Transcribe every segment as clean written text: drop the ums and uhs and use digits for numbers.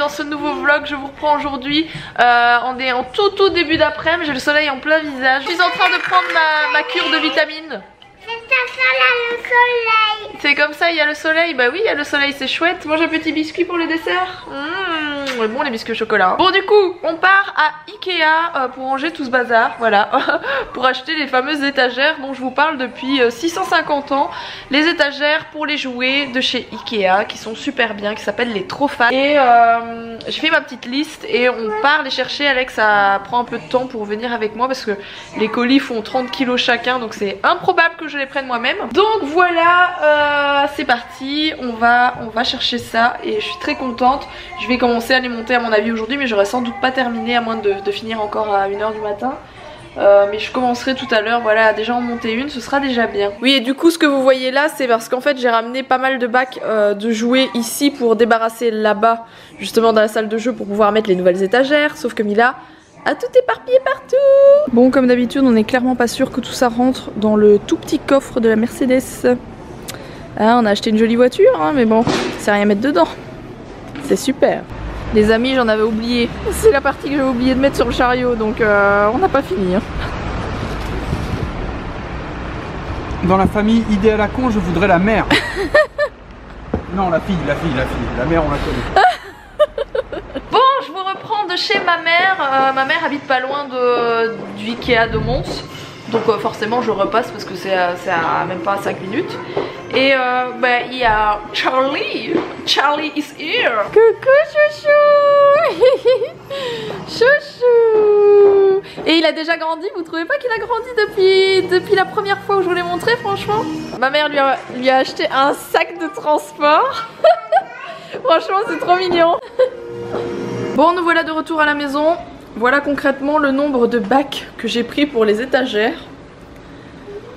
dans ce nouveau vlog. Je vous reprends aujourd'hui. On est en tout début d'après-midi. J'ai le soleil en plein visage. Je suis en train de prendre ma cure de vitamines. Le soleil. C'est comme ça, il y a le soleil. Bah oui, il y a le soleil, c'est chouette. Mange un petit biscuit pour le dessert. Bon, les biscuits au chocolat. Bon, du coup, on part à Ikea pour ranger tout ce bazar. Voilà, pour acheter les fameuses étagères dont je vous parle depuis 650 ans. Les étagères pour les jouets de chez Ikea qui sont super bien, qui s'appellent les Trofans. Et j'ai fait ma petite liste et on part les chercher. Alex, ça prend un peu de temps pour venir avec moi parce que les colis font 30 kilos chacun, donc c'est improbable que je les prenne moi-même. Donc voilà, c'est parti, on va chercher ça et je suis très contente. Je vais commencer à les monter à mon avis aujourd'hui, mais j'aurais sans doute pas terminé à moins de finir encore à 1 h du matin. Mais je commencerai tout à l'heure, voilà, déjà en monter une, ce sera déjà bien. Oui, et du coup ce que vous voyez là, c'est parce qu'en fait j'ai ramené pas mal de bacs de jouets ici pour débarrasser là-bas, justement dans la salle de jeu, pour pouvoir mettre les nouvelles étagères. Sauf que Mila a tout éparpillé partout. Bon, comme d'habitude, on n'est clairement pas sûr que tout ça rentre dans le tout petit coffre de la Mercedes. Ah, on a acheté une jolie voiture, hein, mais bon, c'est rien à mettre dedans. C'est super. Les amis, j'en avais oublié. C'est la partie que j'avais oublié de mettre sur le chariot, donc on n'a pas fini. Hein. Dans la famille idée à la con, je voudrais la mère. Non, la fille. La mère, on la connaît. Bon, je vous reprends de chez ma mère. Ma mère habite pas loin du Ikea de Mons. Donc forcément je repasse parce que c'est à même pas 5 minutes. Et bah, il y a Charlie. Charlie is here. Coucou chouchou. Chouchou. Et il a déjà grandi, vous trouvez pas qu'il a grandi depuis la première fois où je vous l'ai montré, franchement? Ma mère lui a acheté un sac de transport. Franchement c'est trop mignon. Bon, nous voilà de retour à la maison. Voilà concrètement le nombre de bacs que j'ai pris pour les étagères.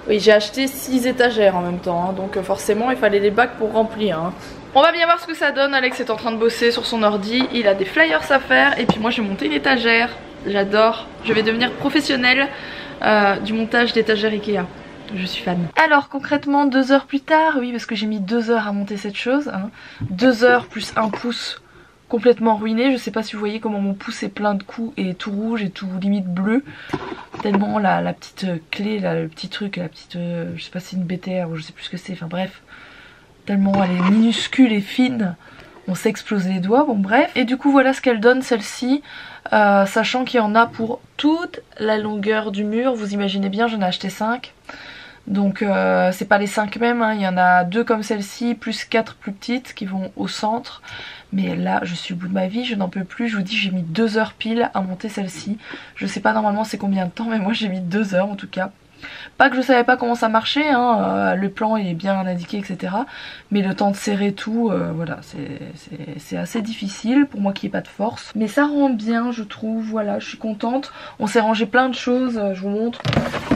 Oui, j'ai acheté 6 étagères en même temps, hein, donc forcément il fallait les bacs pour remplir. Hein. On va bien voir ce que ça donne. Alex est en train de bosser sur son ordi, il a des flyers à faire et puis moi j'ai monté une étagère. J'adore, je vais devenir professionnelle du montage d'étagères Ikea. Je suis fan. Alors concrètement 2 heures plus tard, oui parce que j'ai mis 2 heures à monter cette chose. Hein. 2 heures plus 1 pouce complètement ruiné. Je sais pas si vous voyez comment mon pouce est plein de coups et tout rouge et tout limite bleu. Tellement la petite clé, là, le petit truc, la petite, je sais pas si c'est une BTR ou je sais plus ce que c'est, enfin bref. Tellement elle est minuscule et fine, on s'est explosé les doigts, bon bref. Et du coup voilà ce qu'elle donne celle-ci, sachant qu'il y en a pour toute la longueur du mur. Vous imaginez bien, j'en ai acheté 5. Donc c'est pas les 5 mêmes, hein. Il y en a 2 comme celle-ci, plus 4 plus petites qui vont au centre. Mais là je suis au bout de ma vie, je n'en peux plus. Je vous dis, j'ai mis 2 heures pile à monter celle-ci. Je sais pas normalement c'est combien de temps, mais moi j'ai mis 2 heures en tout cas. Pas que je savais pas comment ça marchait, hein. Le plan il est bien indiqué etc. Mais le temps de serrer tout, voilà, c'est assez difficile pour moi qui n'ai pas de force. Mais ça rend bien je trouve, voilà, je suis contente. On s'est rangé plein de choses, je vous montre.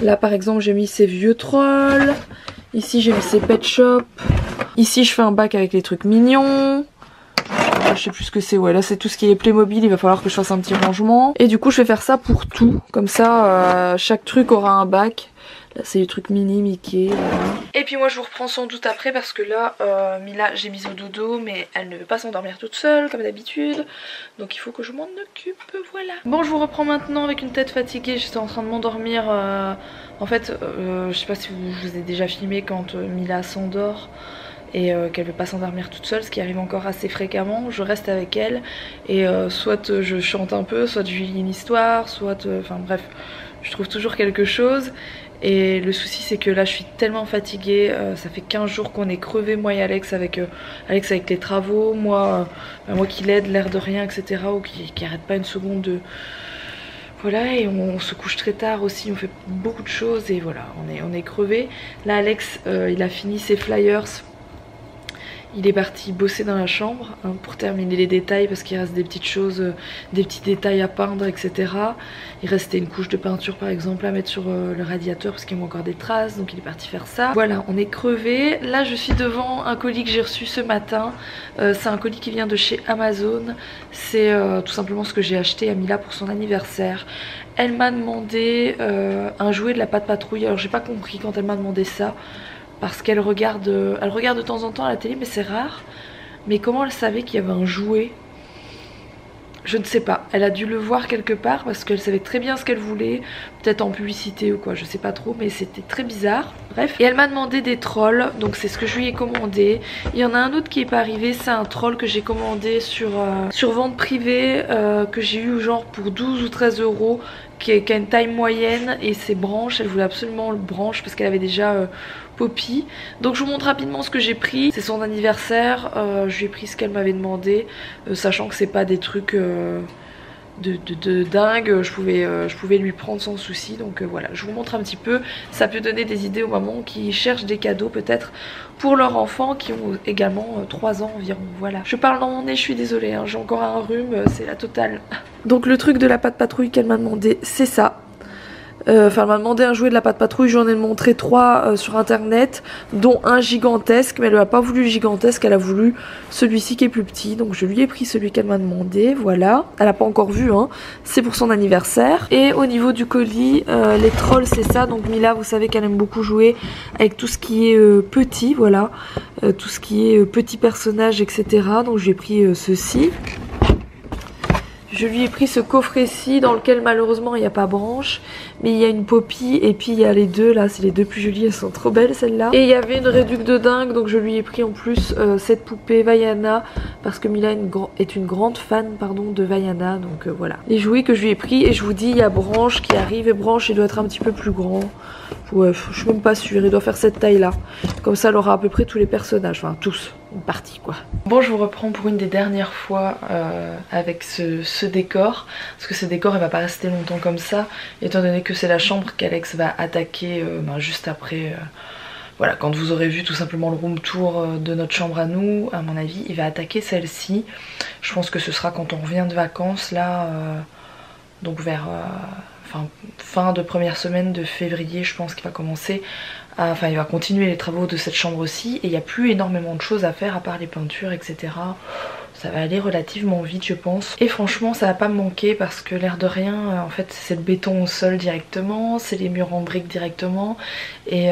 Là par exemple j'ai mis ces vieux trolls. Ici j'ai mis ces pet shop. Ici je fais un bac avec les trucs mignons. Je sais plus ce que c'est, ouais là c'est tout ce qui est Playmobil, il va falloir que je fasse un petit rangement. Et du coup je vais faire ça pour tout, comme ça chaque truc aura un bac. Là c'est des trucs mini Mickey, voilà. Et puis moi je vous reprends sans doute après parce que là Mila j'ai mis au dodo mais elle ne veut pas s'endormir toute seule comme d'habitude. Donc il faut que je m'en occupe, voilà. Bon je vous reprends maintenant avec une tête fatiguée, j'étais en train de m'endormir. En fait je sais pas si je vous ai déjà filmé quand Mila s'endort et qu'elle veut pas s'endormir toute seule, ce qui arrive encore assez fréquemment. Je reste avec elle et soit je chante un peu, soit je lis une histoire, soit enfin bref, je trouve toujours quelque chose. Et le souci c'est que là je suis tellement fatiguée, ça fait 15 jours qu'on est crevés moi et Alex avec les travaux, moi qui l'aide l'air de rien etc, ou qui arrête pas une seconde de... Voilà, et on se couche très tard aussi, on fait beaucoup de choses et voilà, on est crevés. Là Alex il a fini ses flyers. Il est parti bosser dans la chambre hein, pour terminer les détails parce qu'il reste des petites choses, des petits détails à peindre etc. Il restait une couche de peinture par exemple à mettre sur le radiateur parce qu'il y a encore des traces, donc il est parti faire ça. Voilà, on est crevé. Là je suis devant un colis que j'ai reçu ce matin. C'est un colis qui vient de chez Amazon. C'est tout simplement ce que j'ai acheté à Mila pour son anniversaire. Elle m'a demandé un jouet de la Patte Patrouille. Alors j'ai pas compris quand elle m'a demandé ça. Parce qu'elle regarde, de temps en temps à la télé, mais c'est rare. Mais comment elle savait qu'il y avait un jouet Je ne sais pas, elle a dû le voir quelque part parce qu'elle savait très bien ce qu'elle voulait, peut-être en publicité ou quoi, je sais pas trop, mais c'était très bizarre. Bref, et elle m'a demandé des trolls, donc c'est ce que je lui ai commandé. Il y en a un autre qui est pas arrivé, c'est un troll que j'ai commandé sur vente privée, que j'ai eu genre pour 12 ou 13 euros, qui a une taille moyenne, et ses branches, elle voulait absolument le branche parce qu'elle avait déjà Poppy. Donc je vous montre rapidement ce que j'ai pris. C'est son anniversaire, je lui ai pris ce qu'elle m'avait demandé, sachant que c'est pas des trucs de dingue, je pouvais lui prendre sans souci. Donc voilà, je vous montre un petit peu, ça peut donner des idées aux mamans qui cherchent des cadeaux peut-être pour leurs enfants qui ont également 3 ans environ. Voilà, je parle dans mon nez, je suis désolée, hein, j'ai encore un rhume, c'est la totale. Donc le truc de la pâte patrouille qu'elle m'a demandé, c'est ça. Enfin, elle m'a demandé un jouet de la pâte patrouille, j'en ai montré 3 sur internet, dont un gigantesque, mais elle n'a pas voulu le gigantesque, elle a voulu celui-ci qui est plus petit, donc je lui ai pris celui qu'elle m'a demandé, voilà. Elle n'a pas encore vu, hein, c'est pour son anniversaire. Et au niveau du colis, les trolls c'est ça, donc Mila, vous savez qu'elle aime beaucoup jouer avec tout ce qui est petit, voilà, tout ce qui est petit personnage, etc. Donc je lui ai pris ceci. Je lui ai pris ce coffret-ci dans lequel malheureusement il n'y a pas branche, mais il y a une Poppy et puis il y a les deux là, c'est les deux plus jolies, elles sont trop belles celles-là. Et il y avait une réduc de dingue, donc je lui ai pris en plus cette poupée Vaiana parce que Mila est une grande fan de Vaiana, donc voilà. Les jouets que je lui ai pris, et je vous dis il y a branche qui arrive, et branche il doit être un petit peu plus grand. Ouais, je suis même pas sûre, il doit faire cette taille là. Comme ça elle aura à peu près tous les personnages, enfin tous, une partie quoi. Bon, je vous reprends pour une des dernières fois avec ce décor, parce que ce décor il va pas rester longtemps comme ça, étant donné que c'est la chambre qu'Alex va attaquer juste après. Voilà, quand vous aurez vu tout simplement le room tour de notre chambre à nous, à mon avis il va attaquer celle-ci. Je pense que ce sera quand on revient de vacances là, donc vers fin de première semaine de février, je pense qu'il va commencer enfin il va continuer les travaux de cette chambre aussi, et il n'y a plus énormément de choses à faire à part les peintures, etc. Ça va aller relativement vite je pense, et franchement ça va pas me manquer parce que l'air de rien, en fait c'est le béton au sol directement, c'est les murs en briques directement, et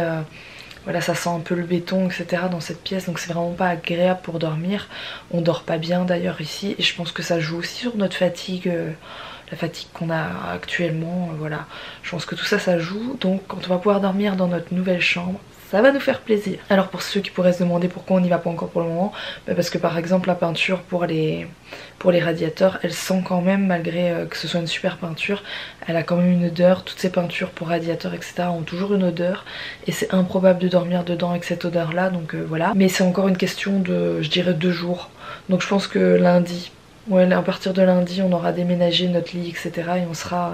voilà, ça sent un peu le béton, etc. dans cette pièce, donc c'est vraiment pas agréable pour dormir. On dort pas bien d'ailleurs ici, et je pense que ça joue aussi sur notre fatigue, la fatigue qu'on a actuellement, voilà. Je pense que tout ça, ça joue, donc quand on va pouvoir dormir dans notre nouvelle chambre, ça va nous faire plaisir. Alors pour ceux qui pourraient se demander pourquoi on n'y va pas encore pour le moment, parce que par exemple la peinture pour les radiateurs, elle sent quand même, malgré que ce soit une super peinture, elle a quand même une odeur. Toutes ces peintures pour radiateurs, etc. ont toujours une odeur, et c'est improbable de dormir dedans avec cette odeur là, donc voilà. Mais c'est encore une question de, je dirais, 2 jours, donc je pense que lundi, ouais, à partir de lundi on aura déménagé notre lit, etc. et on sera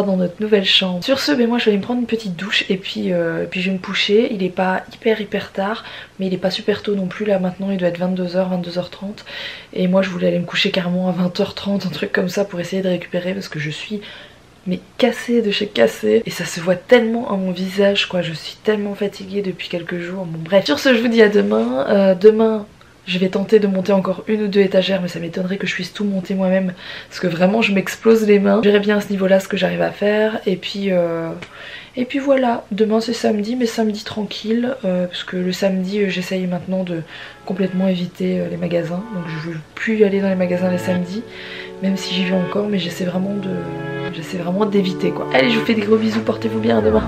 dans notre nouvelle chambre. Sur ce, moi je vais aller me prendre une petite douche, et puis je vais me coucher. Il est pas hyper tard, mais il est pas super tôt non plus là. Maintenant il doit être 22h, 22h30, et moi je voulais aller me coucher carrément à 20h30, un truc comme ça, pour essayer de récupérer, parce que je suis mais cassée de chez cassée, et ça se voit tellement à mon visage quoi, je suis tellement fatiguée depuis quelques jours. Bon bref, sur ce je vous dis à demain. Demain je vais tenter de monter encore 1 ou 2 étagères, mais ça m'étonnerait que je puisse tout monter moi-même, parce que vraiment je m'explose les mains. Je verrai bien à ce niveau là ce que j'arrive à faire, et puis voilà. Demain c'est samedi, mais samedi tranquille, parce que le samedi j'essaye maintenant de complètement éviter les magasins, donc je ne veux plus aller dans les magasins les samedis, même si j'y vais encore, mais j'essaie vraiment d'éviter quoi. Allez, je vous fais des gros bisous, portez-vous bien, à demain.